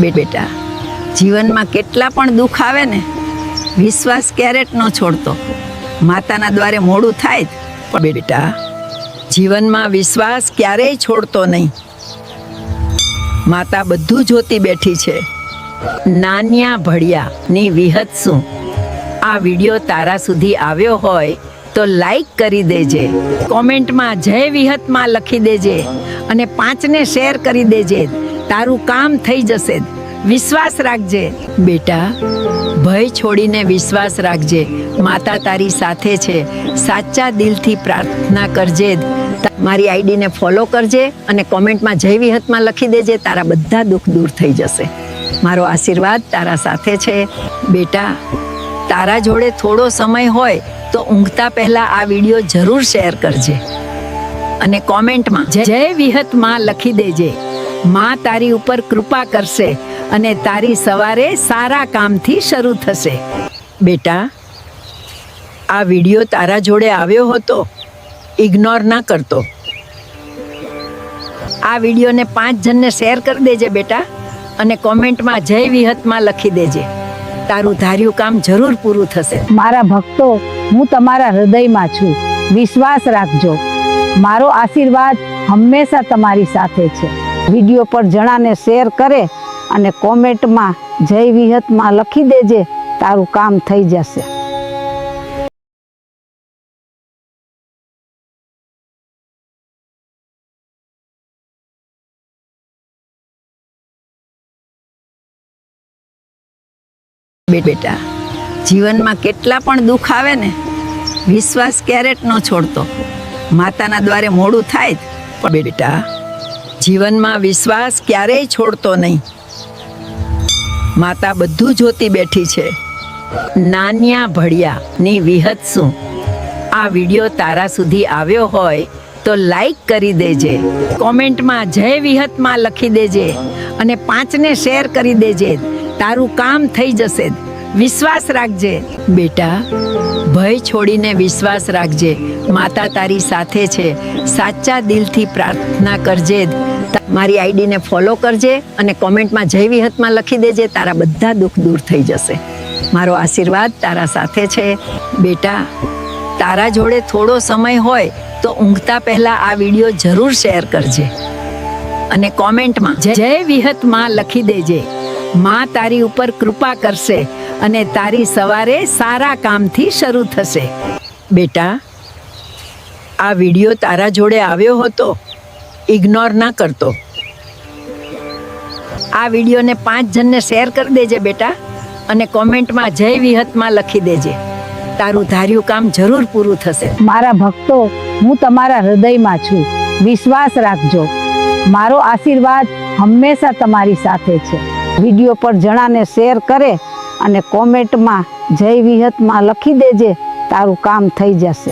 બેટા, જીવનમાં કેટલા પણ દુઃખ આવે ને, વિશ્વાસ ક્યારેક ન છોડતો. માતાના દ્વારે મોડું થાય પણ બેટા, જીવનમાં વિશ્વાસ ક્યારેય છોડતો નહીં. માતા બધું જોતી બેઠી છે. નાન્યા ભળિયા ની વિહત શું? આ વિડીયો તારા સુધી આવ્યો હોય તો લાઈક કરી દેજે, કોમેન્ટમાં જય વિહતમાં લખી દેજે અને 5ને શેર કરી દેજે. તારું કામ થઈ જશે. વિશ્વાસ રાખજે બેટા, ભય છોડીને વિશ્વાસ રાખજે. માતા તારી સાથે છે. સાચા દિલથી પ્રાર્થના કરજે. મારી આઈડીને ફોલો કરજે અને કોમેન્ટમાં જય વિહતમાં લખી દેજે. તારા બધા દુઃખ દૂર થઈ જશે. મારો આશીર્વાદ તારા સાથે છે બેટા. તારા જોડે થોડો સમય હોય તો ઊંઘતા પહેલા આ વિડીયો જરૂર શેર કરજે અને કોમેન્ટમાં જય વિહતમાં લખી દેજે. માં તારી ઉપર કૃપા કરશે અને તારી સવારે સારા કામથી શરૂ થશે. બેટા, આ વિડીયો તારા જોડે આવ્યો હતો, ઇગ્નોર ના કરતો. આ વિડીયોને 5 જણને શેર કરી દેજે બેટા અને કોમેન્ટમાં જય વિહતમાં લખી દેજે. તારું ધાર્યું કામ જરૂર પૂરું થશે. મારા ભક્તો, હું તમારા હૃદયમાં છું. વિશ્વાસ રાખજો. મારો આશીર્વાદ હંમેશા તમારી સાથે છે. વિડીયો પર જણાને શેર કરે અને કોમેન્ટમાં જય વિહતમાં લખી દેજે. તારું કામ થઈ જશે. બેટા, જીવનમાં કેટલા પણ દુઃખ આવે ને, વિશ્વાસ ક્યારેક ન છોડતો. માતાના દ્વારે મોડું થાય પણ બેટા, જીવનમાં વિશ્વાસ ક્યારેય છોડતો નહીં. માતા બધું જોતી બેઠી છે. નાન્યા ભળિયા ની વિહત શું? આ વિડીયો તારા સુધી આવ્યો હોય તો લાઈક કરી દેજે, કોમેન્ટમાં જય વિહતમાં લખી દેજે અને 5ને શેર કરી દેજે. તારું કામ થઈ જશે. વિશ્વાસ રાખજે બેટા, ભય છોડીને વિશ્વાસ રાખજે. માતા તારી સાથે છે. સાચા દિલથી પ્રાર્થના કરજે. મારી આઈડીને ફોલો કરજે અને કોમેન્ટમાં જય વિહતમાં લખી દેજે. તારા બધા દુઃખ દૂર થઈ જશે. મારો આશીર્વાદ તારા સાથે છે બેટા. તારા જોડે થોડો સમય હોય તો ઊંઘતા પહેલા આ વિડીયો જરૂર શેર કરજે અને કોમેન્ટમાં જય વિહતમાં લખી દેજે. માં તારી ઉપર કૃપા કરશે અને તારી સવારે સારા કામથી શરૂ થશે. બેટા, આ વિડીયો તારા જોડે આવ્યો હતો, ઇગ્નોર ના કરતો. આ વિડીયોને 5 જણને શેર કરી દેજે બેટા અને કોમેન્ટમાં જય વિહતમાં લખી દેજે. તારું ધાર્યું કામ જરૂર પૂરું થશે. મારા ભક્તો, હું તમારા હૃદયમાં છું. વિશ્વાસ રાખજો. મારો આશીર્વાદ હંમેશા તમારી સાથે છે. વિડીયો પર જણાને શેર કરે અને કોમેન્ટમાં જય વિહતમાં લખી દેજે. તારું કામ થઈ જશે.